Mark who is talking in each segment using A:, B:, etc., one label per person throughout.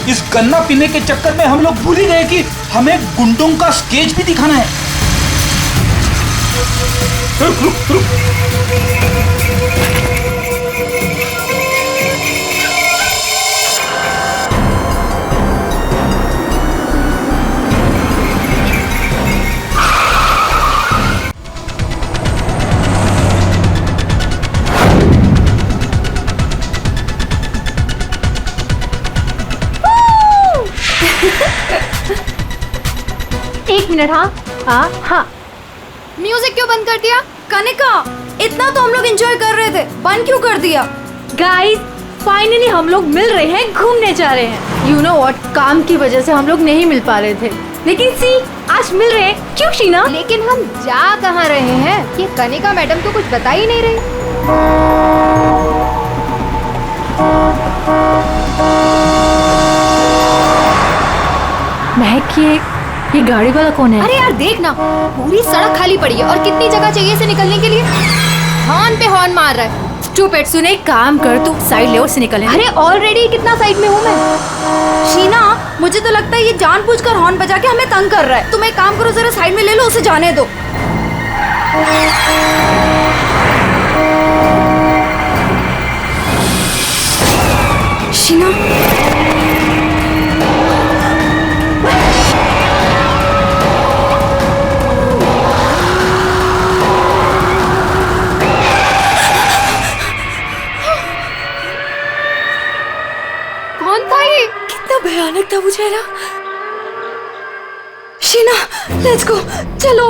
A: इस गन्ना पीने के चक्कर में हम लोग भूल ही गए कि हमें गुंडों का स्केच भी दिखाना है। रुक रुक रुक।
B: एक मिनट। हाँ हाँ।
C: म्यूजिक क्यों बंद कर दिया? कनिका, इतना तो हम लोग एंजॉय कर रहे थे, बंद क्यों कर दिया?
B: गाइस, फाइनली हम लोग मिल रहे हैं, घूमने जा रहे हैं। यू नो व्हाट, काम की वजह से हम लोग नहीं मिल पा रहे थे, लेकिन सी आज मिल रहे हैं। क्यों शीना?
C: लेकिन हम जा कहाँ रहे हैं? ये कनिका मैडम तो कुछ बता ही नहीं रही।
B: महक, ये गाड़ी वाला कौन है?
C: अरे यार देख ना, पूरी सड़क खाली पड़ी है और कितनी जगह चाहिए इसे निकलने के लिए। हॉर्न पे हॉर्न मार रहा है।
B: स्टूपिड, सुन एक काम कर, तू साइड ले और से निकल।
C: अरे ऑलरेडी कितना साइड में हूँ मैं। शीना, मुझे तो लगता है ये जानबूझकर हॉर्न बजा के हमें तंग कर रहा है। तुम एक काम करो, जरा साइड में ले लो, उसे जाने दो। शीना,
B: भयानक था वो चेहरा।
C: शीना, लेट्स गो, चलो,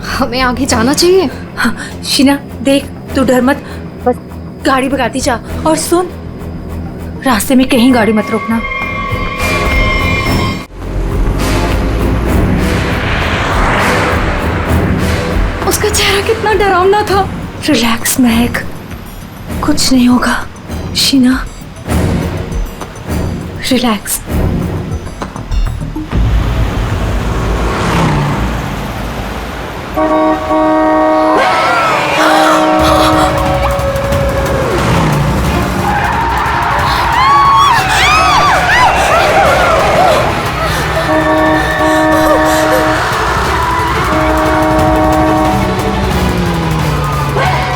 C: हमें आगे जाना चाहिए।
B: हाँ, शीना देख, तू डर मत, बस गाड़ी भगाती जा। और सुन, रास्ते में कहीं गाड़ी मत रोकना।
C: उसका चेहरा कितना डरावना था।
B: रिलैक्स महक, कुछ नहीं होगा। शीना रिलैक्स।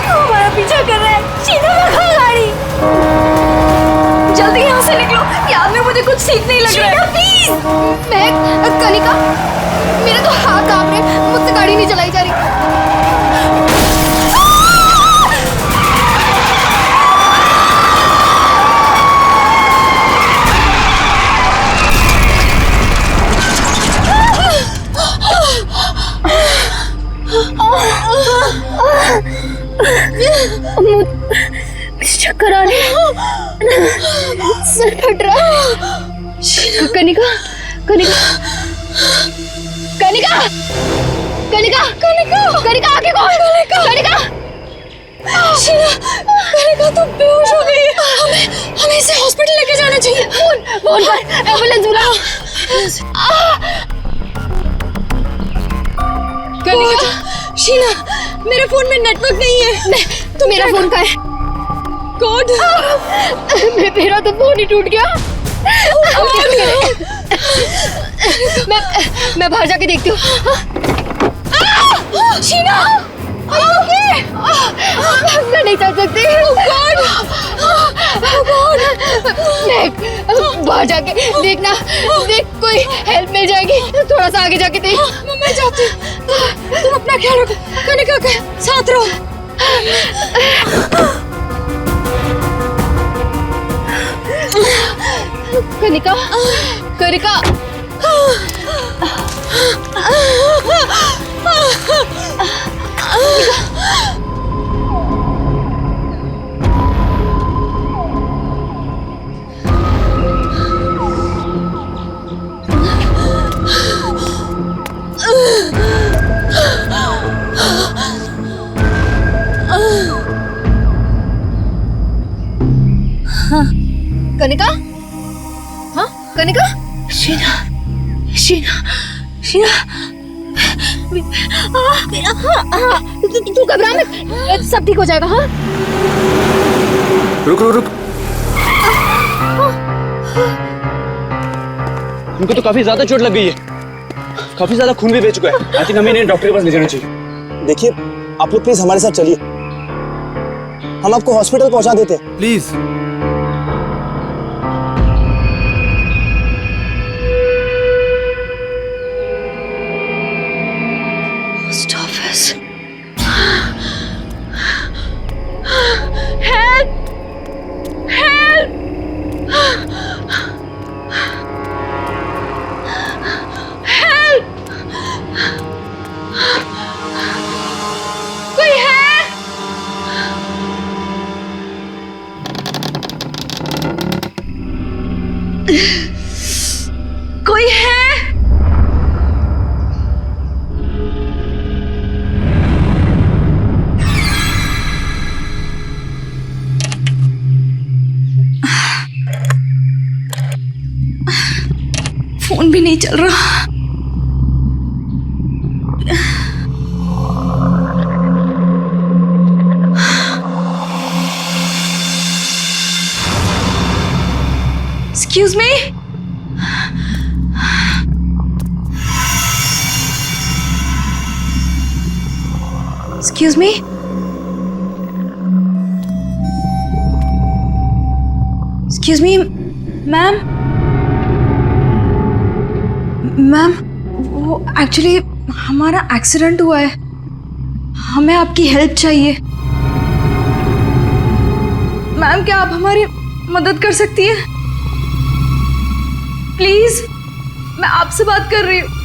C: हमारा पीछा कर रहा है। शीना, भगा गाड़ी, जल्दी यहाँ से निकलो। याद में मुझे कुछ ठीक नहीं लग रहा है। प्लीज। मैं कनिका, मेरे तो हाथ कांप रहे, मुझसे गाड़ी नहीं चलाई जा रही। चक्कर आ रहे हैं, सर फट रहा है। कनिका, कनिका, कनिका, कनिका, कनिका, कनिका, आगे कौन? कनिका, शीना, कनिका तो बेहोश हो गई है। हमें इसे हॉस्पिटल लेके जाना चाहिए। फोन पर एम्बुलेंस बुलाओ। कनिका, शीना, मेरे फोन में नेटवर्क नहीं है। तो मेरा फोन कहाँ है? कौन? मेरा तो फोन ही टूट गया। मैं बाहर जाके देखती हूँ। शीना, मैं नहीं चल सकती। बाहर जाके देखना, देख कोई हेल्प मिल जाएगी। थोड़ा सा आगे जाके देख। मैं जाती हूँ, तुम अपना ख्याल रखो। कनिका के साथ रहो। कनिका, कनिका, कनिका, हाँ कनिका,
B: शीना, शीना, शीना,
C: तू घबरा मत, सब ठीक हो जाएगा। हाँ
A: रुक रुक रुक।
D: इनको तो काफी ज्यादा चोट लग गई है, काफी ज्यादा खून भी बह चुका है। आई थिंक हमें इन्हें डॉक्टर के पास ले जाना चाहिए।
E: देखिए आप लोग प्लीज हमारे साथ चलिए, हम आपको हॉस्पिटल पहुंचा देते हैं।
F: प्लीज।
C: Post office. कोई है? फोन भी नहीं चल रहा। Excuse me? Excuse me? Excuse me, ma'am? Ma'am, वो एक्चुअली हमारा एक्सीडेंट हुआ है, हमें आपकी हेल्प चाहिए। मैम क्या आप हमारी मदद कर सकती हैं? प्लीज, मैं आपसे बात कर रही हूँ।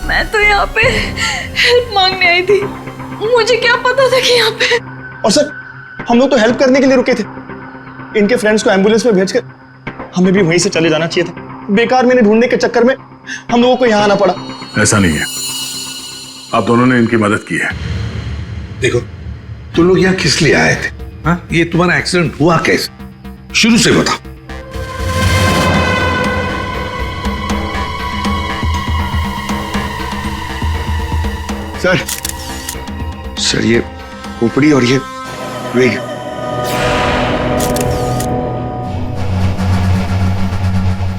C: मैं तो यहाँ पे हेल्प मांगने आई थी, मुझे क्या पता था कि यहाँ पे।
E: और सर हम लोग तो हेल्प करने के लिए रुके थे, इनके फ्रेंड्स को एम्बुलेंस में भेजकर हमें भी वहीं से चले जाना चाहिए था। बेकार मैंने ढूंढने के चक्कर में हम लोगों को यहाँ आना पड़ा।
G: ऐसा नहीं है, आप दोनों ने इनकी मदद की है।
H: देखो तुम लोग यहाँ किस लिए आए थे? हाँ, ये तुम्हारा एक्सीडेंट हुआ कैसे? शुरू से बताओ।
E: सर ये खोपड़ी और ये वेग।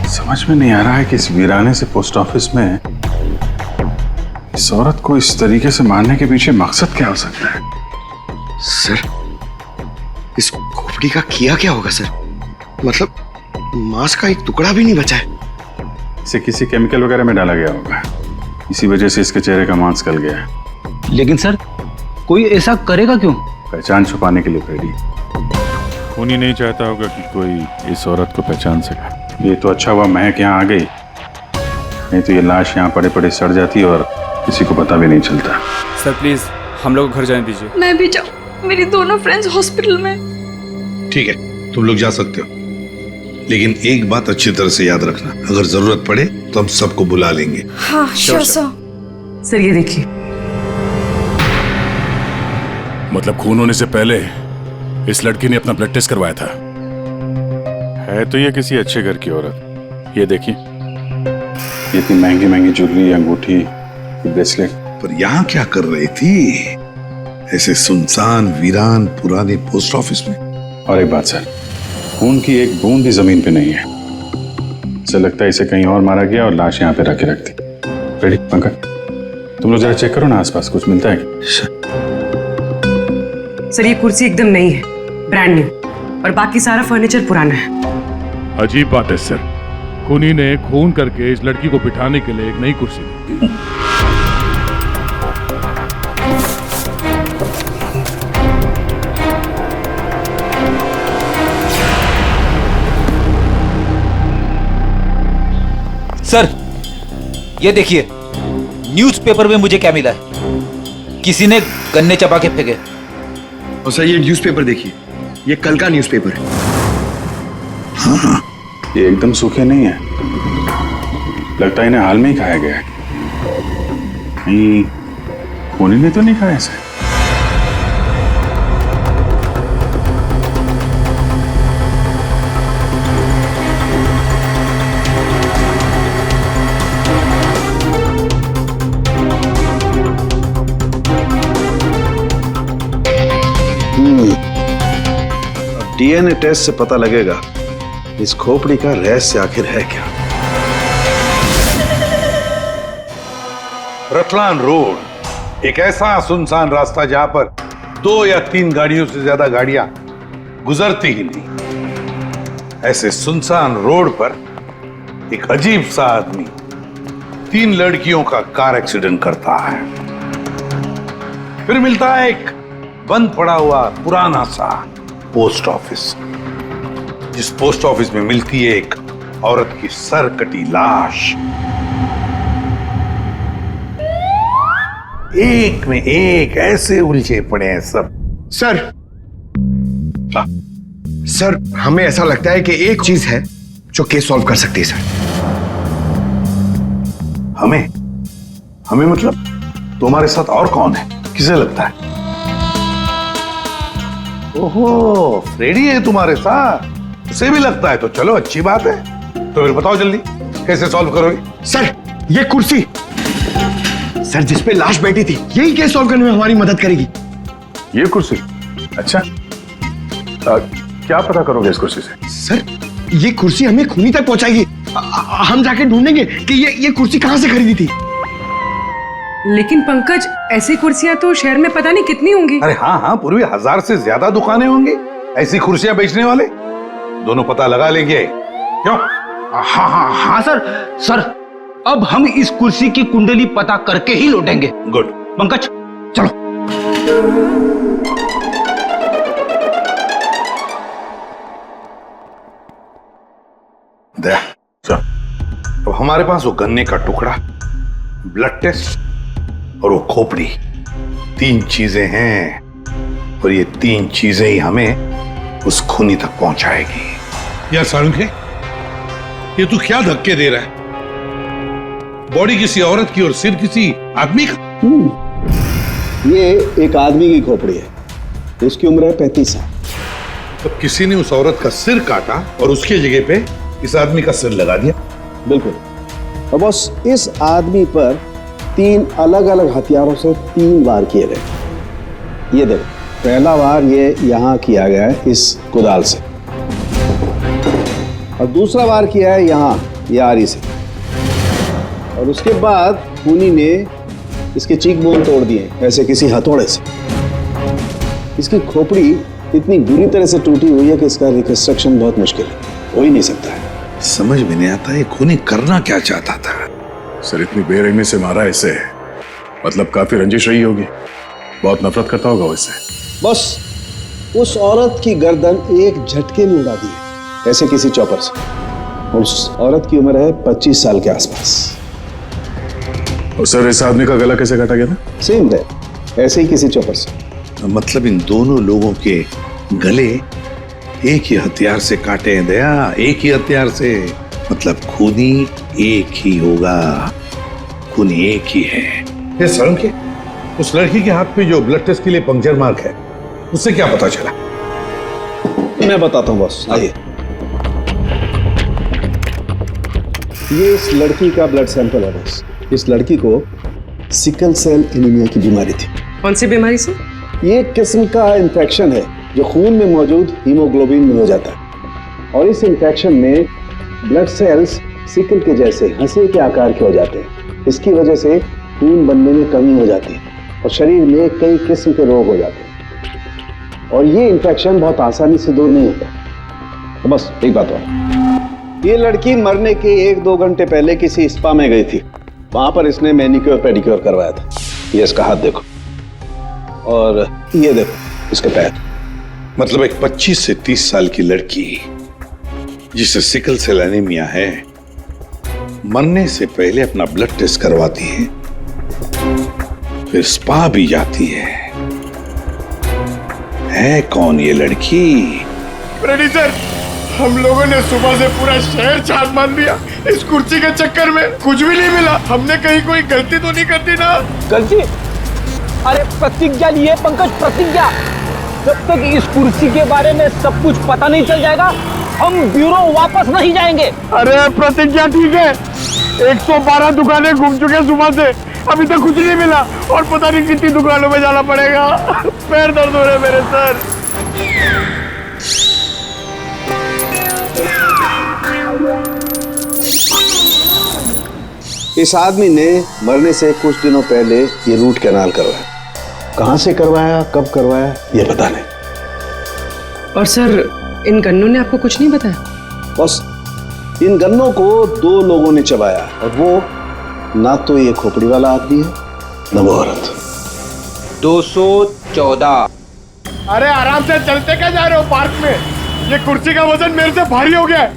G: समझ में नहीं आ रहा है कि इस वीराने से पोस्ट ऑफिस में इस औरत को इस तरीके से मारने के पीछे मकसद क्या हो सकता है।
E: सर इस खोपड़ी का किया क्या होगा सर? मतलब मांस का एक टुकड़ा भी नहीं बचा है।
G: इसे किसी केमिकल वगैरह में डाला गया होगा, इसी वजह से इसके चेहरे का मांस गल गया है।
D: लेकिन सर कोई ऐसा करेगा क्यों?
G: पहचान छुपाने के लिए फ्रेडी। खूनी नहीं चाहता होगा कि कोई इस औरत को पहचान सके। ये तो अच्छा हुआ महक यहाँ आ गई, नहीं तो ये लाश यहाँ पड़े पड़े सड़ जाती और किसी को पता भी नहीं चलता।
F: सर प्लीज हम लोग घर जाने दीजिए।
C: मैं भी जाऊँ, मेरी दोनों फ्रेंड्स हॉस्पिटल में।
H: ठीक है तुम लोग जा सकते हो, लेकिन एक बात अच्छी तरह से याद रखना, अगर जरूरत पड़े तो हम सबको बुला लेंगे।
C: हाँ श्योर सर।
I: सर ये देखिए,
G: मतलब खून होने से पहले इस लड़की ने अपना ब्लड टेस्ट करवाया था। है तो ये किसी अच्छे घर की औरत। ये देखिए, ये इतनी महंगी महंगी ज्वेलरी, अंगूठी, ब्रेसलेट।
H: पर यहाँ क्या कर रही थी ऐसे सुनसान वीरान पुराने पोस्ट ऑफिस में?
G: और एक बात सर, खून की एक बूंद भी जमीन पे नहीं है। ऐसा लगता है इसे कहीं और मारा गया और लाश यहाँ पे रख के रख दी। रेडी पंकज, तुम लोग जरा चेक करो ना आसपास कुछ मिलता है क्या?
I: सर ये कुर्सी एकदम नई है, ब्रांड न्यू, और बाकी सारा फर्नीचर पुराना है।
G: अजीब बात है सर, खूनी ने खून करके इस लड़की को बिठाने के लिए एक नई कुर्सी दी।
A: सर ये देखिए, न्यूज़पेपर में मुझे क्या मिला है, किसी ने गन्ने चबा के फेंके।
E: और सर ये न्यूज़पेपर देखिए, ये कल का न्यूज़पेपर है।
G: ये एकदम सूखे नहीं है, लगता है इन्हें हाल में ही खाया गया है। नहीं, खूनी ने तो नहीं खाया इसे।
H: डीएनए टेस्ट से पता लगेगा इस खोपड़ी का रहस्य आखिर है क्या। रतलान रोड एक ऐसा सुनसान रास्ता जहां पर 2 या 3 गाड़ियों से ज्यादा गाड़ियां गुजरती ही नहीं। ऐसे सुनसान रोड पर एक अजीब सा आदमी 3 लड़कियों का कार एक्सीडेंट करता है। फिर मिलता है एक बंद पड़ा हुआ पुराना सा पोस्ट ऑफिस, जिस पोस्ट ऑफिस में मिलती है एक औरत की सर कटी लाश। एक में एक ऐसे उलझे पड़े हैं सब।
E: सर हमें ऐसा लगता है कि एक चीज है जो केस सॉल्व कर सकती है सर।
H: हमें मतलब तुम्हारे साथ और कौन है, किसे लगता है? ओहो, फ्रेडी है तुम्हारे साथ, उसे भी लगता है तो चलो अच्छी बात है। तो फिर बताओ जल्दी कैसे सॉल्व करोगे?
E: सर ये कुर्सी सर जिसपे लाश बैठी थी, यही केस सॉल्व करने में हमारी मदद करेगी।
G: ये कुर्सी? अच्छा, क्या पता करोगे इस कुर्सी से?
E: सर ये कुर्सी हमें खूनी तक पहुंचाएगी। हम जाके ढूंढेंगे कि ये कुर्सी कहां से खरीदी थी।
I: लेकिन पंकज, ऐसी कुर्सियां तो शहर में पता नहीं कितनी होंगी।
H: अरे हाँ, पूर्वी 1000 से ज्यादा दुकानें होंगी ऐसी कुर्सियां बेचने वाले। दोनों पता लगा लेंगे, क्यों?
A: हाँ सर अब हम इस कुर्सी की कुंडली पता करके ही लौटेंगे।
H: गुड।
A: पंकज चलो।
H: अब हमारे पास वो गन्ने का टुकड़ा, ब्लड टेस्ट और वो खोपड़ी, 3 चीजें हैं और ये 3 चीजें ही हमें उस खूनी तक पहुंचाएगी।
J: यार साळुंखे, ये तू क्या धक्के दे रहा है? बॉडी किसी औरत की और सिर किसी आदमी का।
K: ये एक आदमी की खोपड़ी है, उसकी उम्र है 35 साल।
J: तो किसी ने उस औरत का सिर काटा और उसके जगह पे इस आदमी का सिर लगा दिया।
K: बिल्कुल। और बस इस आदमी पर 3 अलग अलग हथियारों से 3 वार किए गए। ये देखो, पहला वार ये यहां किया गया है इस कुदाल से, और दूसरा वार किया है यहां ये आरी से, और उसके बाद खूनी ने इसके चीक बोन तोड़ दिए ऐसे किसी हथौड़े से। इसकी खोपड़ी इतनी बुरी तरह से टूटी हुई है कि इसका रिकंस्ट्रक्शन बहुत मुश्किल है, हो ही नहीं सकता है।
H: समझ में नहीं आता ये खूनी करना क्या चाहता था।
G: सर इतनी बेरहमी से मारा इसे, मतलब काफी रंजिश रही होगी, बहुत नफरत करता होगा इससे।
K: बस उस औरत की गर्दन एक झटके में उड़ा दी है ऐसे किसी चॉपर से। उस औरत की उम्र है 25 साल के आसपास।
G: और सर इस आदमी का गला कैसे काटा गया था?
K: सेम है, ऐसे ही किसी चॉपर से।
H: मतलब इन दोनों लोगों के गले एक ही हथियार से काटे हैं दया, एक ही हथियार से। मतलब खूनी एक ही होगा, खूनी एक ही है।
J: ये साळुंखे, उस लड़की के हाथ पे जो ब्लड टेस्ट के लिए पंक्चर मार्क है, उससे क्या पता चला?
K: मैं बताता हूँ बॉस, आइए। ये इस लड़की का ब्लड सैंपल है बॉस। इस लड़की को सिकल सेल एनीमिया की बीमारी थी।
I: कौन सी बीमारी से?
K: ये एक किस्म का इन्फेक्शन है जो खून में मौजूद हीमोग्लोबिन में हो जाता है, और इस इन्फेक्शन में ब्लड सेल्स सिकल के जैसे हंसे के आकार के हो जाते हैं। इसकी वजह से खून बनने में कमी हो जाती है और शरीर में कई किस्म के रोग हो जाते हैं, और ये इन्फेक्शन बहुत आसानी से दूर नहीं होता। तो बस एक बात और, ये लड़की मरने के 1-2 घंटे पहले किसी स्पा में गई थी। वहां पर इसने मैनिक्योर पेडिक्योर करवाया था। ये इसका हाथ देखो, और ये देखो इसके पैर।
H: मतलब एक 25 से 30 साल की लड़की जिसे सिकल सेल एनीमिया है, मरने से पहले अपना ब्लड टेस्ट करवाती है, फिर स्पा भी जाती है कौन ये लड़की?
E: फ्रेडी सर, हम लोगों ने सुबह से पूरा शहर छान मान दिया, इस कुर्सी के चक्कर में कुछ भी नहीं मिला। हमने कहीं कोई गलती तो नहीं कर दी ना?
D: गलती? अरे प्रतिज्ञा लिए पंकज, प्रतिज्ञा। जब तक इस कुर्सी के बारे में सब कुछ पता नहीं चल जाएगा हम ब्यूरो वापस नहीं जाएंगे।
E: अरे प्रतिज्ञा ठीक है, 112 दुकानें घूम चुके सुबह से, अभी तक कुछ नहीं मिला और पता नहीं कितनी दुकानों में जाना पड़ेगा। पैर दर्द हो रहे मेरे सर।
K: इस आदमी ने मरने से कुछ दिनों पहले ये रूट कैनाल करवाया। कहां से करवाया, कब करवाया, ये पता नहीं।
I: और सर इन गन्नों ने आपको कुछ नहीं बताया?
K: बस इन गन्नों को 2 लोगों ने चबाया और वो ना तो ये खोपड़ी वाला आदमी है न वो औरत।
A: 214।
E: अरे आराम से चलते क्या जा रहे हो पार्क में? ये कुर्सी का वजन मेरे से भारी हो गया है,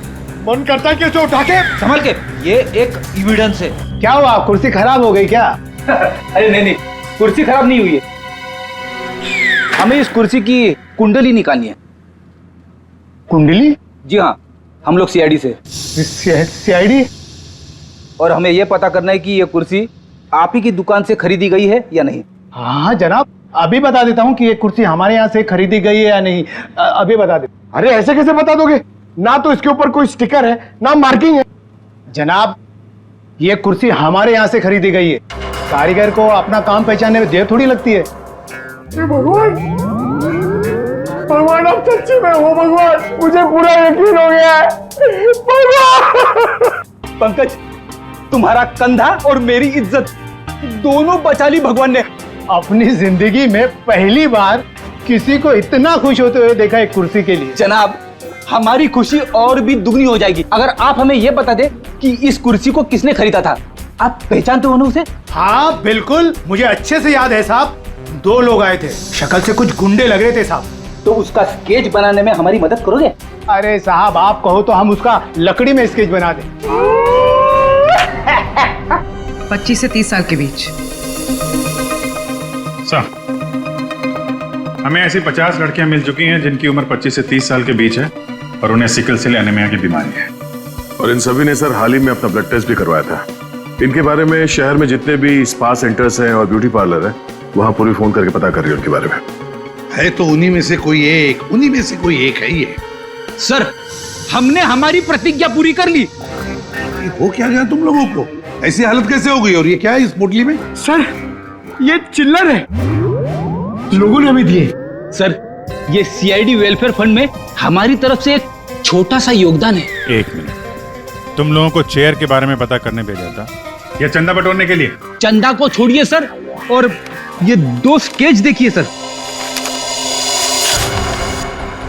E: मन करता है कि इसे उठा के।
A: संभल के, ये एक एविडेंस है।
E: क्या हुआ, कुर्सी खराब हो गई क्या?
D: अरे नहीं, कुर्सी खराब नहीं हुई है। हमें इस कुर्सी की कुंडली निकालनी है।
E: कुंडली?
D: जी हाँ, हम लोग सीआईडी से।
E: सीआईडी?
D: और हमें यह पता करना है कि यह कुर्सी आप ही की दुकान से खरीदी गई है या नहीं।
E: हाँ जनाब, अभी बता देता हूँ कि ये कुर्सी हमारे यहाँ से खरीदी गई है या नहीं। अभी बता दे। अरे ऐसे कैसे बता दोगे? ना तो इसके ऊपर कोई स्टिकर है ना मार्किंग है। जनाब ये कुर्सी हमारे यहाँ से खरीदी गई है। कारीगर को अपना काम पहचानने में देर थोड़ी लगती है। भगवान, भगवान अब सच्ची में हो भगवान, मुझे पूरा यकीन हो गया है।
D: पंकज, तुम्हारा कंधा और मेरी इज्जत दोनों बचा ली भगवान ने।
E: अपनी जिंदगी में पहली बार किसी को इतना खुश होते हुए देखा एक कुर्सी के लिए।
D: जनाब हमारी खुशी और भी दुगनी हो जाएगी अगर आप हमें यह बता दे कि इस कुर्सी को किसने खरीदा था। आप पहचानते हो ना उसे?
E: हाँ बिल्कुल, मुझे अच्छे से याद है साहब। 2 लोग आए थे, शक्ल से कुछ गुंडे लग रहे थे साहब।
D: तो उसका स्केच बनाने में हमारी मदद करोगे?
E: अरे साहब आप कहो तो हम उसका लकड़ी में स्केच बना दें।
I: 25 से 30 साल के बीच।
G: सर, हमें ऐसी 50 लड़कियां मिल चुकी हैं जिनकी उम्र 25 से 30 साल के बीच है और उन्हें सिकल सेल एनीमिया की बीमारी है।
L: और इन सभी ने सर हाल ही में अपना ब्लड टेस्ट भी करवाया था। इनके बारे में शहर में जितने भी स्पा सेंटर्स हैं और ब्यूटी पार्लर है वहां पूरी फोन करके पता कर रही है उनके बारे में।
J: है तो उन्हीं में से कोई एक है ये।
D: सर हमने हमारी प्रतिज्ञा पूरी कर ली।
J: हो क्या गया तुम लोगों को? ऐसी हालत कैसे हो गई? और ये क्या है इस पोटली में?
E: सर ये चिल्लर है, लोगों ने हमें दिए।
D: सर ये सीआईडी वेलफेयर फंड में हमारी तरफ से एक छोटा सा योगदान है।
G: 1 मिनट, तुम लोगों को चेयर के बारे में पता करने भेजा था या चंदा बटोरने के लिए?
D: चंदा को छोड़िए सर, और ये 2 स्केच देखिए सर।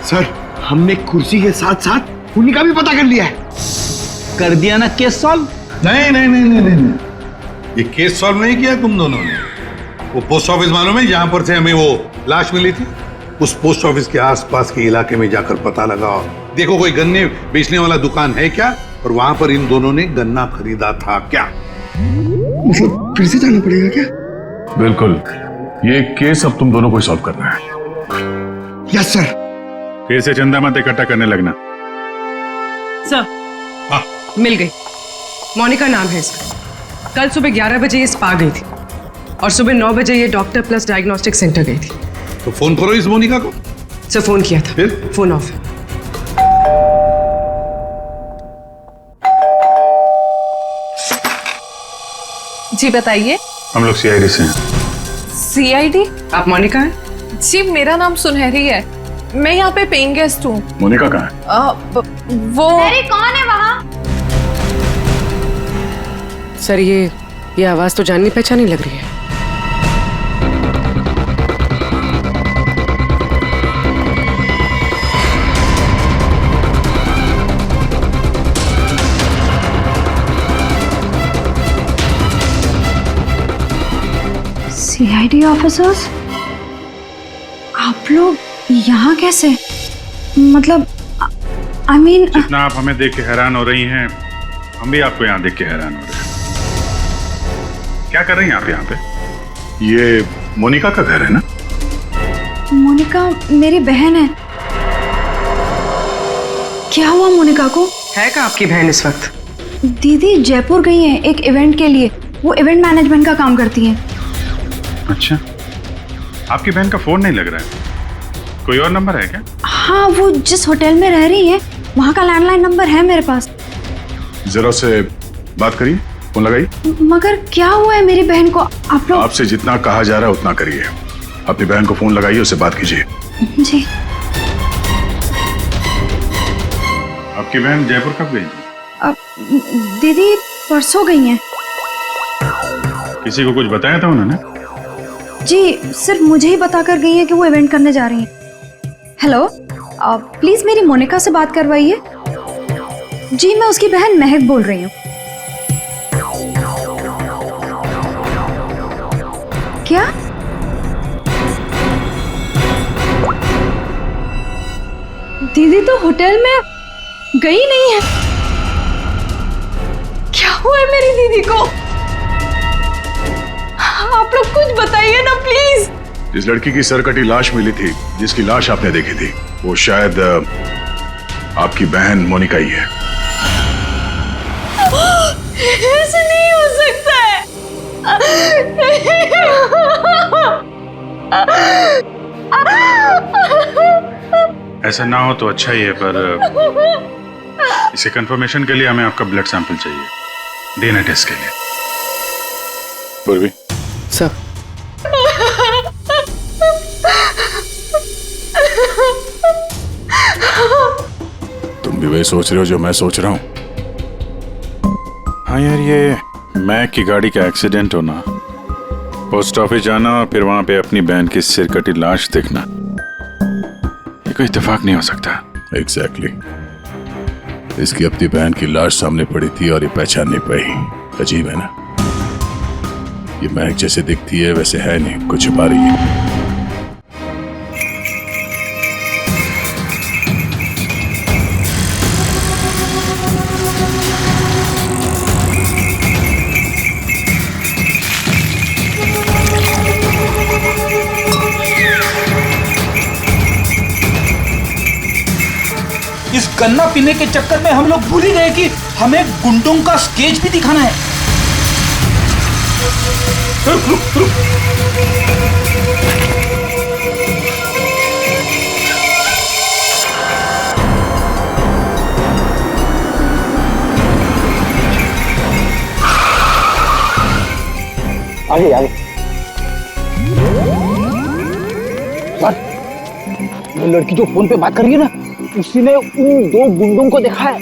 E: सर हमने कुर्सी के साथ साथ उन्हीं का भी पता कर लिया है।
D: कर दिया ना केस सॉल्व?
J: नहीं, ये केस सॉल्व नहीं किया तुम दोनों ने। वो पोस्ट ऑफिस मालूम है जहां पर से हमें वो लाश मिली थी? उस पोस्ट ऑफिस के आसपास के इलाके में जाकर पता लगाओ, देखो कोई गन्ने बेचने वाला दुकान है क्या, और वहां पर इन दोनों ने गन्ना खरीदा था क्या।
E: मतलब फिर से जाना पड़ेगा क्या?
L: बिल्कुल, ये केस अब तुम दोनों को सॉल्व करना है।
E: Yes sir.
G: फिर से चंदा मत इकट्ठा करने लगना।
I: सर मिल गई। मोनिका नाम है इसका। कल सुबह 11 बजे ये स्पा गई थी और सुबह 9 बजे ये डॉक्टर प्लस डायग्नोस्टिक सेंटर गई थी।
J: तो फोन करो इस मोनिका को।
I: सर फोन किया था,
J: फिर?
I: फोन ऑफ है।
M: जी बताइए।
G: हम लोग सीआईडी से हैं।
M: सीआईडी?
I: आप मोनिका हैं?
M: जी मेरा नाम सुनहरी है, मैं यहाँ पे पेइंग गेस्ट हूँ।
G: मोनिका कहाँ है?
M: वो
B: अरे कौन है वहाँ?
I: सर ये आवाज तो जाननी पहचानी लग रही है।
C: सीआईडी ऑफिसर्स, आप लोग यहाँ कैसे? मतलब आई मीन
G: जितना आप हमें देख के हैरान हो रही हैं, हम भी आपको यहाँ देख के हैरान हो रहे हैं। क्या कर रही हैं आप यहाँ पे?
L: ये मोनिका का घर है ना?
C: मोनिका मेरी बहन है। क्या हुआ मोनिका को?
I: है क्या आपकी बहन इस वक्त?
C: दीदी जयपुर गई हैं एक इवेंट के लिए। वो इवेंट मैनेजमेंट का काम करती हैं।
G: अच्छा, आपकी बहन का फोन नहीं लग रहा है, कोई और नंबर है क्या?
C: हाँ, वो जिस होटल में रह रही है वहाँ का लैंडलाइन नंबर है मेरे पास।
G: जरा से बात करिए, फोन लगाइए।
C: मगर क्या हुआ है मेरी बहन को? आप लोग
G: आपसे जितना कहा जा रहा है उतना करिए। अपनी बहन को फोन लगाइए, उससे बात कीजिए।
C: जी।
G: आपकी बहन जयपुर कब गई?
C: दीदी परसों गई हैं।
G: किसी को कुछ बताया था उन्होंने?
C: जी, सिर्फ मुझे ही बताकर गई है कि वो इवेंट करने जा रही हैं। हेलो, प्लीज मेरी मोनिका से बात करवाइए। जी, मैं उसकी बहन महक बोल रही हूँ। क्या? दीदी तो होटल में गई नहीं है। क्या हुआ है मेरी दीदी को? आप लोग कुछ बताइए ना प्लीज।
G: जिस लड़की की सरकटी लाश मिली थी, जिसकी लाश आपने देखी थी, वो शायद आपकी बहन मोनिका ही है।
C: ऐसे नहीं हो सकता है।
G: ऐसा ना हो तो अच्छा ही है, पर इसे कंफर्मेशन के लिए हमें आपका ब्लड सैंपल चाहिए डीएनए टेस्ट के लिए। पूर्वी
F: सर।
G: तुम भी वही सोच रहे हो जो मैं सोच रहा हूँ? हाँ यार, ये मैक की गाड़ी का एक्सीडेंट होना, पोस्ट ऑफिस जाना और फिर वहां पे अपनी बहन की सिरकटी लाश देखना, ये कोई इत्तेफाक नहीं हो सकता।
L: एग्जैक्टली। इसकी अपनी बहन की लाश सामने पड़ी थी और ये पहचान नहीं पाई। अजीब है ना? ये महक जैसे दिखती है वैसे है नहीं, कुछ छुपा रही है।
A: इस गन्ना पीने के चक्कर में हम लोग भूल ही गए कि हमें गुंडों का स्केच भी दिखाना है। रुक रुक रुक।
D: आगे आगे। सर, वो लड़की जो फोन पे बात कर रही है ना, उसी ने उन दो गुंडों को देखा है।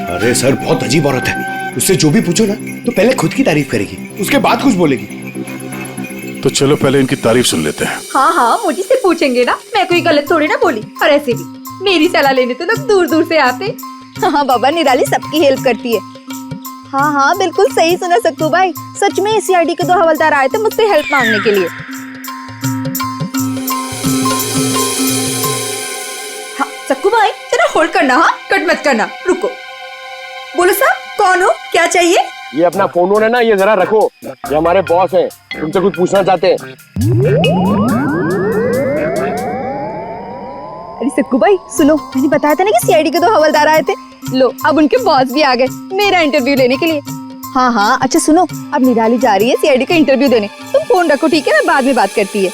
E: अरे सर, बहुत अजीब औरत है। उससे जो भी पूछो ना तो पहले खुद की तारीफ करेगी, उसके बाद कुछ बोलेगी।
G: तो चलो पहले इनकी तारीफ सुन लेते हैं।
B: हाँ हाँ, मुझे से पूछेंगे ना, मैं कोई गलत थोड़ी ना बोली। और ऐसे भी मेरी सलाह लेने तो लोग दूर दूर से आते।
C: हाँ बाबा, निराली सबकी हेल्प करती है। हाँ हाँ, बिल्कुल सही सुना सक्कू भाई। सच में सीआईडी के 2 हवलदार आए थे मुझसे हेल्प मांगने के लिए। हाँ सक्कू भाई, जरा होल्ड करना, हाँ कट मत करना, रुको। बोलो साहब, कौन हो, क्या चाहिए?
E: ये अपना फोन है ना, ये जरा रखो। ये हमारे बॉस हैं, तुमसे कुछ पूछना चाहते हैं।
C: अरे सक्कू भाई सुनो, मैंने बताया था ना कि सीआईडी के 2 हवलदार आए थे। लो, अब उनके बॉस भी आ गए मेरा इंटरव्यू लेने के लिए। हाँ हाँ, अच्छा सुनो, अब निराली जा रही है सीआईडी का इंटरव्यू देने। तुम फोन रखो, ठीक है? मैं बाद में बात करती है।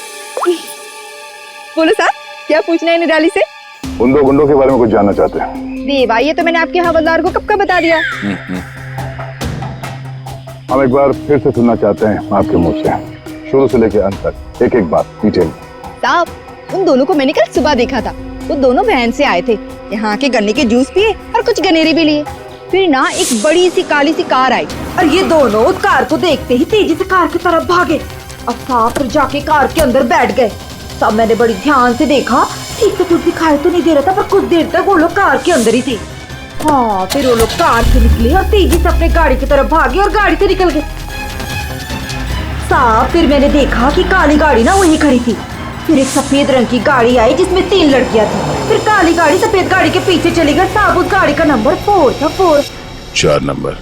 C: बोलो साहब, क्या पूछना है निराली से?
L: उन 2 गुंडों के बारे में कुछ जानना चाहते हैं।
C: देवा, ये तो मैंने आपके हवलदार को कब का बता दिया।
L: हम एक बार फिर से सुनना चाहते हैं आपके मुंह से, शुरू से लेकर अंत तक एक एक बात डिटेल।
C: साहब, उन दोनों को मैंने कल सुबह देखा था। वो दोनों बहन से आए थे, यहाँ के गन्ने के जूस पिए और कुछ गनेरे भी लिए। फिर ना एक बड़ी सी काली सी कार आई और ये दोनों उस कार को देखते ही तेजी से कार की तरफ भागे और साफ जाके कार के अंदर बैठ गए। तब मैंने बड़ी ध्यान से देखा, ठीक से कुछ दिखाई तो नहीं दे रहा था, पर कुछ देर तक वो लोग कार के अंदर ही थे। हाँ, फिर वो लोग कार से निकले और तेजी से अपने गाड़ी की तरफ भागे और गाड़ी से निकल गए। साहब, फिर मैंने देखा कि काली गाड़ी ना वहीं खड़ी थी। फिर एक सफेद रंग की गाड़ी आई जिसमें 3 लड़कियां थी। फिर काली गाड़ी सफेद गाड़ी के पीछे चली गई। साहब, उस गाड़ी का नंबर 4 था।
L: 4 नंबर,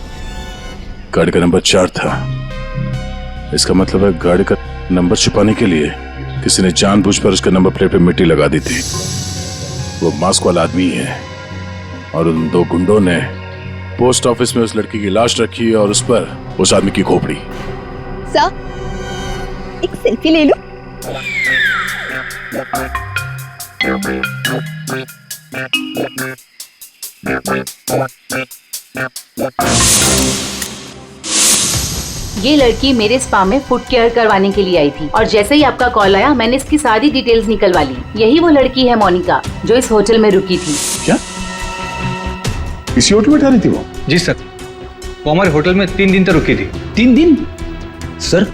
L: गाड़ी का नंबर 4 था। इसका मतलब है गाड़ी का नंबर छुपाने के लिए किसी ने जानबूझकर उसके नंबर प्लेट पे मिट्टी लगा दी थी। वो मास्क वाला आदमी है और उन 2 गुंडों ने पोस्ट ऑफिस में उस लड़की की लाश रखी और उस पर उस आदमी की खोपड़ी।
C: सर, एक सेल्फी ले लो।
N: ये लड़की मेरे स्पा में फुट केयर करवाने के लिए आई थी और जैसे ही आपका कॉल आया मैंने इसकी सारी डिटेल्स निकलवा ली। यही वो लड़की है मोनिका जो इस होटल में रुकी थी।
K: क्या इसी होटल में ठहरी थी वो?
D: जी सर, वो हमारे होटल में 3 दिन तक रुकी थी। 3 दिन? सर,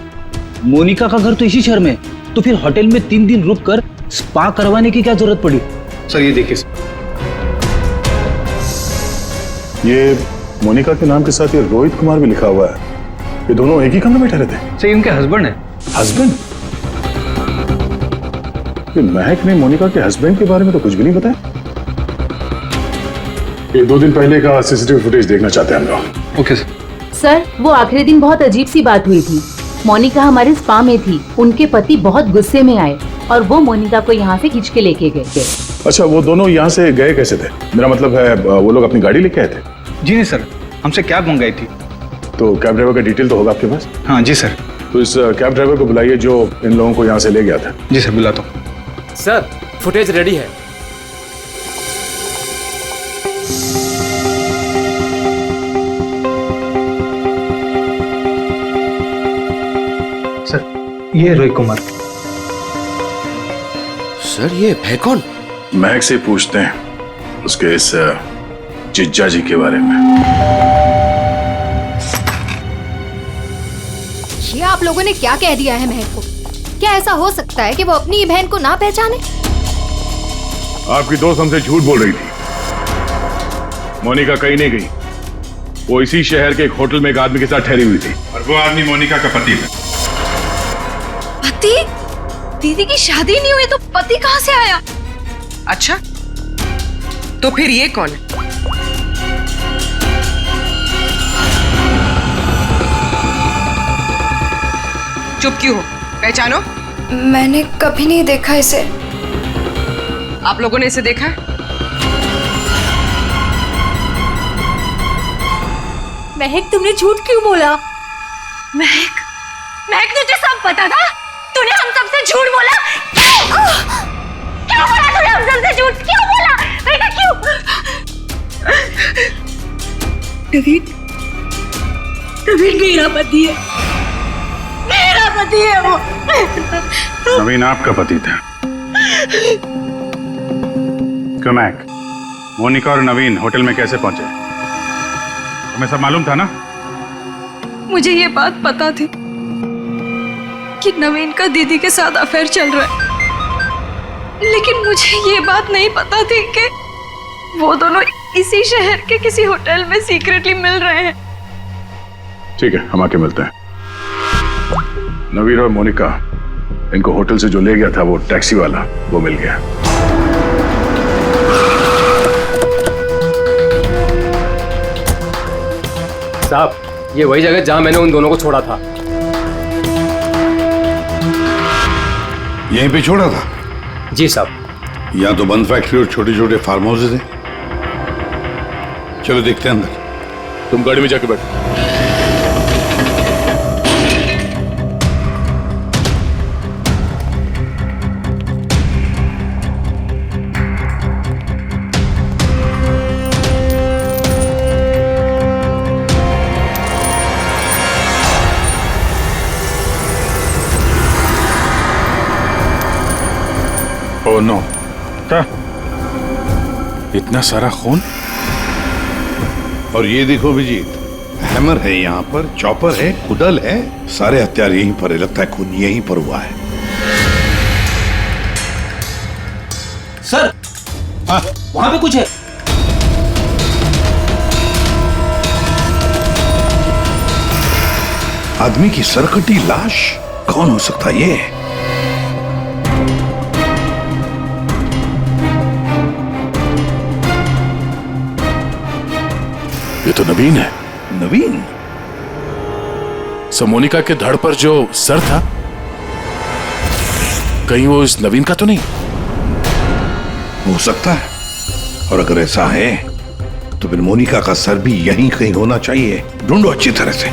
D: मोनिका का घर तो इसी शहर में, तो फिर होटल में 3 दिन रुक कर स्पा करवाने की क्या जरूरत पड़ी? सर ये देखिए,
K: ये मोनिका के नाम के साथ ये रोहित कुमार भी लिखा हुआ है। ये दोनों एक ही कमरे में ठहरे थे?
D: सर इनके हस्बैंड है।
K: हस्बैंड? ये महक ने मोनिका के हस्बैंड के बारे में तो कुछ भी नहीं बताया। ये 2 दिन पहले का सीसीटीवी फुटेज देखना चाहते हैं हम लोग।
D: Okay sir.
N: सर, वो आखिरी दिन बहुत अजीब सी बात हुई थी। मोनिका हमारे स्पा में थी, उनके पति बहुत गुस्से में आए और वो मोनिका को यहाँ से खींच के लेके गए।
K: अच्छा, वो दोनों यहाँ से गए कैसे थे? मेरा मतलब है वो लोग अपनी गाड़ी लेके आए थे?
D: जी नहीं सर, हमसे कैब मंगाई थी।
K: तो कैब ड्राइवर का डिटेल तो होगा आपके पास?
D: हाँ जी सर।
K: तो इस कैब ड्राइवर को बुलाइए जो इन लोगों को यहाँ से ले गया था।
D: जी सर, बुलाता हूँ।
F: सर फुटेज रेडी है।
D: सर ये रोहित कुमार।
L: सर ये है कौन? महक से पूछते हैं उसके इस जिज्जा जी के बारे में।
C: ये आप लोगों ने क्या कह दिया है महक को? क्या ऐसा हो सकता है कि वो अपनी बहन को ना पहचाने?
G: आपकी दोस्त हमसे झूठ बोल रही थी। मोनिका कहीं नहीं गई, वो इसी शहर के एक होटल में एक आदमी के साथ ठहरी हुई थी
J: और वो आदमी मोनिका का पति है।
C: पति? दीदी की शादी नहीं हुई तो पति कहाँ से आया?
I: अच्छा, तो फिर ये कौन है? चुप क्यों हो? पहचानो।
C: मैंने कभी नहीं देखा इसे।
I: आप लोगों ने इसे देखा है?
B: महक, तुमने झूठ क्यों बोला?
C: महक, महक तुझे सब पता था? तूने हम सबसे झूठ बोला? क्यों बोला तूने हम सबसे झूठ? क्यों बोला? बेटा क्यों? नवीन, नवीन मेरा पति है, मेरा पति है वो।
G: नवीन आपका पति था? क्यों महक, मोनिका और नवीन होटल में कैसे पहुंचे? तुम्हें सब मालूम था ना?
C: मुझे ये बात पता थी कि नवीन का दीदी के साथ अफेयर चल रहा है, लेकिन मुझे ये बात नहीं पता थी कि वो दोनों इसी शहर के किसी होटल में सीक्रेटली मिल रहे हैं।
K: ठीक है, हम आके मिलते हैं। नवीन और मोनिका, इनको होटल से जो ले गया था वो टैक्सी वाला, वो मिल गया।
F: साहब, ये वही जगह जहां मैंने उन दोनों को छोड़ा था।
J: यहीं पे छोड़ा था?
F: जी साहब।
J: यहाँ तो बंद फैक्ट्री और छोटे छोटे फार्म हाउसेज हैं। चलो देखते हैं अंदर।
K: तुम गाड़ी में जाके बैठो।
G: ओह नो, क्या? इतना सारा खून?
J: और ये देखो अभिजीत, हैमर है यहाँ पर, चॉपर है, कुडल है, सारे हथियार यहीं पर है। लगता है खून यहीं पर हुआ है।
A: सर,
J: हाँ?
A: वहां पे कुछ है।
J: आदमी की सरकटी लाश? कौन हो सकता है ये?
L: ये तो नवीन है।
J: नवीन?
L: मोनिका के धड़ पर जो सर था, कहीं वो इस नवीन का तो नहीं?
J: हो सकता है, और अगर ऐसा है
H: तो फिर मोनिका का सर भी यहीं कहीं होना चाहिए। ढूंढो अच्छी तरह से।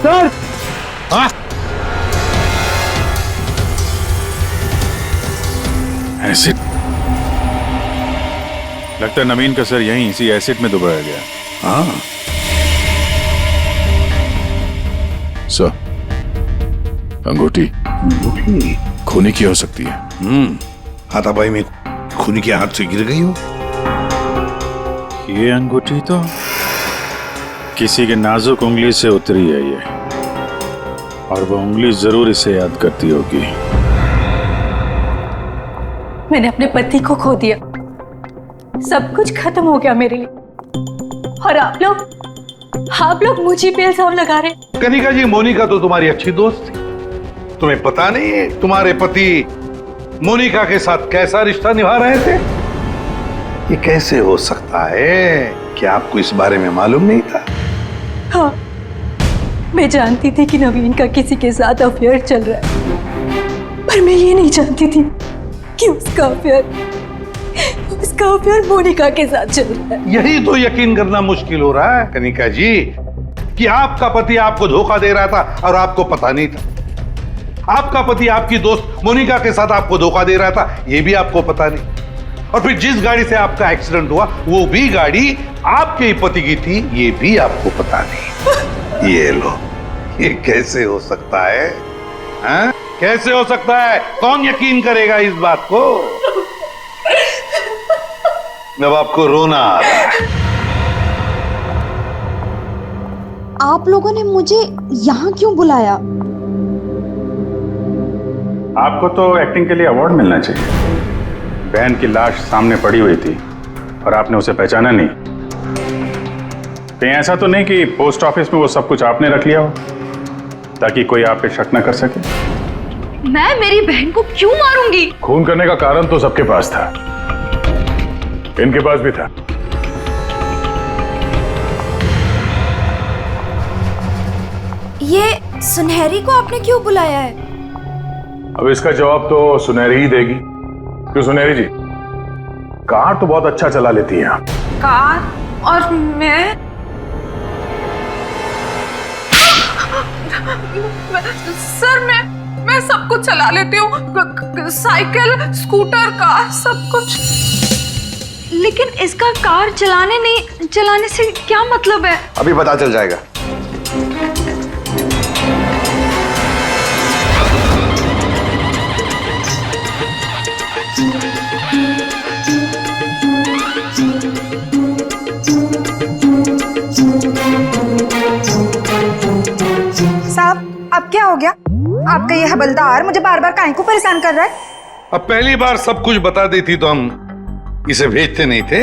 E: सर
H: हाँ?
G: एसिड। लगता है नवीन का सर यहीं इसी एसिड में डुबाया गया।
H: हाँ
L: सर, अंगूठी खूनी की हो सकती है।
H: हाथापाई में खूनी के हाथ से गिर गई हो।
G: ये अंगूठी तो किसी के नाजुक उंगली से उतरी है ये, और वो उंगली जरूर इसे याद करती होगी।
B: मैंने अपने पति को खो दिया, सब कुछ खत्म हो गया मेरे लिए, और आप लोग मुझे पे इल्जाम लगा रहे।
H: कनिका जी, मोनिका तो तुम्हारी अच्छी दोस्त थी। तुम्हें पता नहीं है तुम्हारे पति मोनिका के साथ कैसा रिश्ता निभा रहे थे? ये कैसे हो सकता है? क्या आपको इस बारे में मालूम नहीं था?
B: हाँ, मैं जानती थी कि नवीन का किसी के साथ अफेयर चल रहा है, पर मैं ये नहीं जानती थी कि उसका अफेयर मोनिका के साथ चल रहा है।
H: यही तो यकीन करना मुश्किल हो रहा है कनिका जी, कि आपका पति आपको धोखा दे रहा था और आपको पता नहीं था। आपका पति आपकी दोस्त मोनिका के साथ आपको धोखा दे रहा था, यह भी आपको पता नहीं। और फिर जिस गाड़ी से आपका एक्सीडेंट हुआ वो भी गाड़ी आपके ही पति की थी, ये भी आपको पता नहीं। ये लो, ये कैसे हो सकता है? हाँ? कैसे हो सकता है? कौन यकीन करेगा इस बात को? अब आपको रोना आ रहा है।
C: आप लोगों ने मुझे यहाँ क्यों बुलाया?
G: आपको तो एक्टिंग के लिए अवार्ड मिलना चाहिए। बहन की लाश सामने पड़ी हुई थी और आपने उसे पहचाना नहीं। कहीं ऐसा तो नहीं कि पोस्ट ऑफिस में वो सब कुछ आपने रख लिया हो ताकि कोई आप पे शक न कर सके?
C: मैं मेरी बहन को क्यों मारूंगी?
G: खून करने का कारण तो सबके पास था, इनके पास भी था।
C: ये सुनहरी को आपने क्यों बुलाया है?
G: अब इसका जवाब तो सुनहरी ही देगी। क्यों सुनहरी जी, कार तो बहुत अच्छा चला लेती हैं आप।
M: कार? और मैं सर मैं सब कुछ चला लेती हूँ, साइकिल, स्कूटर, कार, सब कुछ।
B: लेकिन इसका कार चलाने से क्या मतलब है?
E: अभी पता चल जाएगा।
C: साहब, अब क्या हो गया? आपका ये हवलदार मुझे बार बार काहे को परेशान कर रहा है?
H: अब पहली बार सब कुछ बता देती तो हम इसे भेजते नहीं थे।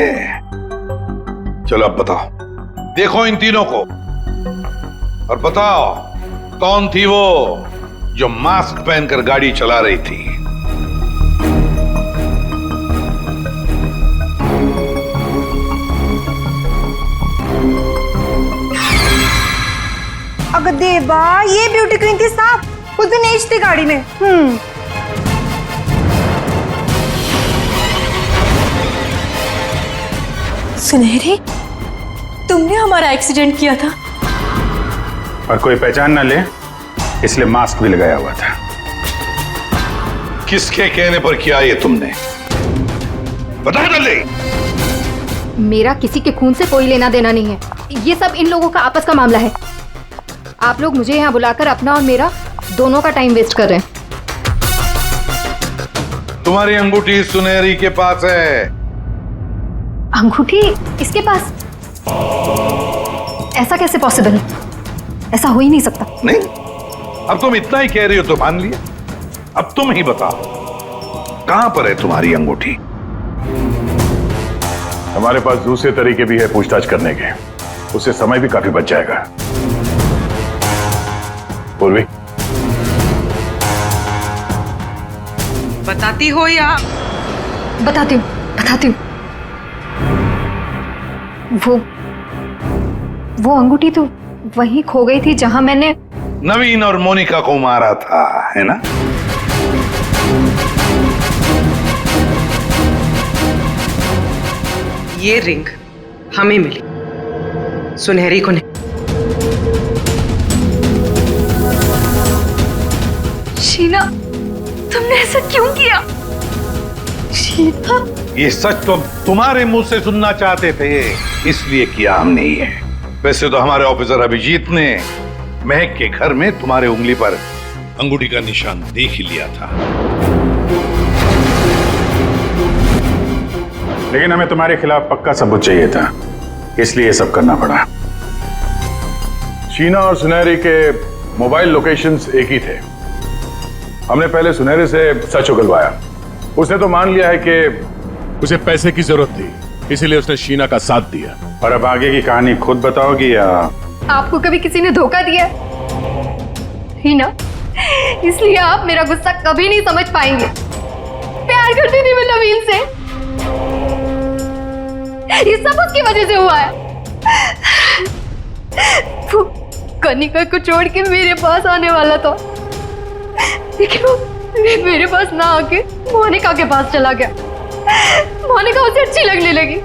H: चलो अब बताओ, देखो इन तीनों को और बताओ कौन थी वो जो मास्क पहनकर गाड़ी चला रही थी?
C: अगर देवा, ये ब्यूटी क्वीन थी साहब, उस दिन एज थी गाड़ी में।
B: सुनहरी, तुमने हमारा एक्सीडेंट किया था
G: और कोई पहचान ना ले इसलिए मास्क भी लगाया हुआ था।
H: किसके कहने पर किया ये तुमने? बता जल्दी।
B: मेरा किसी के खून से कोई लेना देना नहीं है, ये सब इन लोगों का आपस का मामला है। आप लोग मुझे यहाँ बुलाकर अपना और मेरा दोनों का टाइम वेस्ट कर रहे हैं।
H: तुम्हारी अंगूठी सुनहरी के पास है।
B: अंगूठी इसके पास? ऐसा कैसे पॉसिबल है? ऐसा हो ही नहीं सकता।
H: नहीं, अब तुम इतना ही कह रही हो तो मान लिया। अब तुम ही बताओ, कहां पर है तुम्हारी अंगूठी?
G: हमारे पास दूसरे तरीके भी है पूछताछ करने के, उससे समय भी काफी बच जाएगा। पूर्वी,
I: बताती हो या?
B: बताती हूँ। वो अंगूठी तो वहीं खो गई थी जहां मैंने
H: नवीन और मोनिका को मारा था, है ना?
I: ये रिंग हमें मिली, सुनहरी को नहीं।
C: शीना, तुमने ऐसा क्यों किया? शीना,
H: ये सच तो तुम्हारे मुंह से सुनना चाहते थे, इसलिए किया हमने ये। वैसे तो हमारे ऑफिसर अभिजीत ने महक के घर में तुम्हारे उंगली पर अंगूठी का निशान देख ही लिया था।
G: लेकिन हमें तुम्हारे खिलाफ पक्का सबूत चाहिए था, इसलिए ये सब करना पड़ा। शीना और सुनहरी के मोबाइल लोकेशंस एक ही थे। हमने पहले सुनहरी से सच उगलवाया। उसने तो मान लिया है कि
L: उसे पैसे की जरूरत थी, इसीलिए उसने शीना का साथ दिया।
G: और अब आगे की कहानी खुद बताओगी या?
C: आपको कभी किसी ने धोखा दिया ही ना, इसलिए आप मेरा गुस्सा कभी नहीं समझ पाएंगे। प्यार करती थी मैं नवीन से, ये सब उसकी वजह से हुआ है। वो कनिका को छोड़ के मेरे पास आने वाला था, लेकिन वो मेरे पास ना आके मोनिका के पास चला गया। मोनिका उसे अच्छी लगने लगी।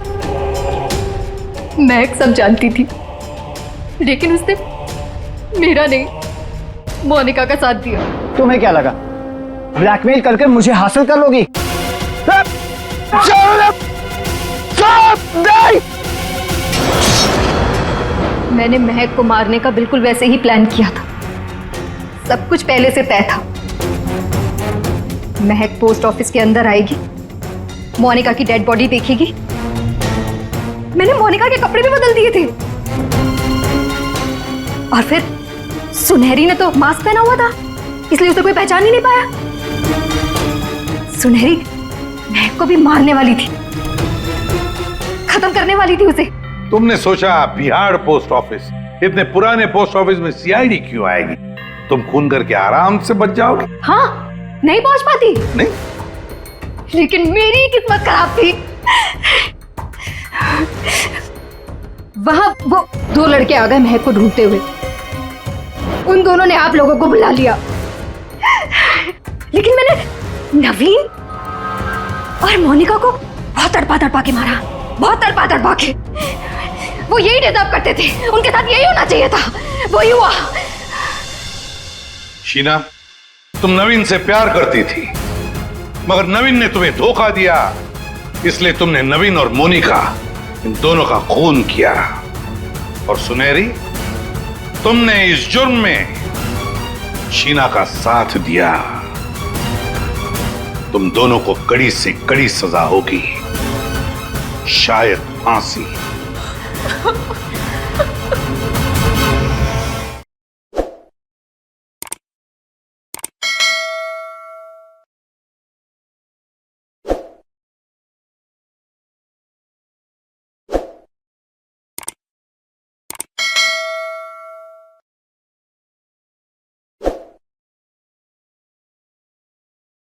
C: मैं सब जानती थी, लेकिन उसने मेरा नहीं, मोनिका का साथ दिया।
E: तुम्हें क्या लगा ब्लैकमेल करके मुझे हासिल कर लोगी?
C: मैंने महक को मारने का बिल्कुल वैसे ही प्लान किया था। सब कुछ पहले से तय था। महक पोस्ट ऑफिस के अंदर आएगी, मोनिका की डेड बॉडी देखेगी। मैंने मोनिका के कपड़े भी बदल दिए थे, और फिर सुनहरी ने तो मास्क पहना हुआ था, इसलिए उसे कोई पहचान ही नहीं पाया। सुनहरी महक को भी मारने वाली थी, खत्म करने वाली थी उसे।
H: तुमने सोचा बिहार पोस्ट ऑफिस, इतने पुराने पोस्ट ऑफिस में सीआईडी क्यों आएगी? तुम खून करके आराम से बच जाओगे।
C: हाँ, नहीं पहुंच पाती।
H: नहीं,
C: लेकिन मेरी किस्मत खराब थी। वहां वो दो लड़के आ गए महक को ढूंढते हुए। उन दोनों ने आप लोगों को बुला लिया, लेकिन मैंने नवीन और मोनिका को बहुत तड़पा के मारा, बहुत तड़पा के। वो यही डिजर्व करते थे, उनके साथ यही होना चाहिए था, वही हुआ।
H: शीना, तुम नवीन से प्यार करती थी, मगर नवीन ने तुम्हें धोखा दिया, इसलिए तुमने नवीन और मोनिका इन दोनों का खून किया। और सुनहरी, तुमने इस जुर्म में शीना का साथ दिया। तुम दोनों को कड़ी से कड़ी सजा होगी, शायद फांसी।